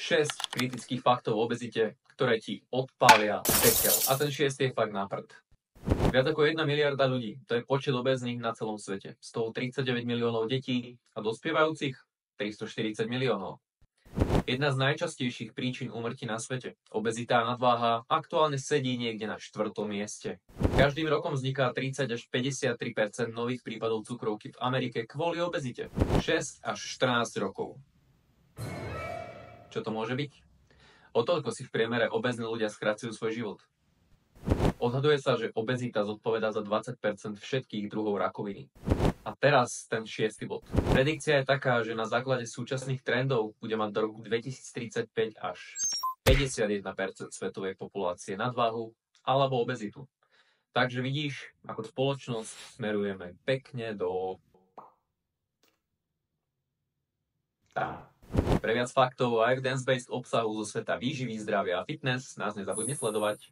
6 kritických faktov o obezite, ktoré ti odpália pekel. A ten 6 je fakt na prd. Viac ako 1 miliarda ľudí, to je počet obéznych na celom svete. Z toho 39 miliónov detí a dospievajúcich 340 miliónov. Jedna z najčastejších príčin úmrtí na svete, obezita a nadváha, aktuálne sedí niekde na 4. mieste. Každým rokom vzniká 30 až 53% nových prípadov cukrovky v Amerike kvôli obezite. 6 až 14 rokov. Čo to môže byť? O toľko si v priemere obézni ľudia skracujú svoj život. Odhaduje sa, že obezita zodpovedá za 20% všetkých druhov rakoviny. A teraz ten 6. bod. Predikcia je taká, že na základe súčasných trendov bude mať do roku 2035 až 51% svetovej populácie nadváhu alebo obezitu. Takže vidíš, ako spoločnosť smerujeme pekne do... tam. Pre viac faktov a evidence-based obsahu zo sveta výživy, zdravia a fitness nás nezabudni sledovať.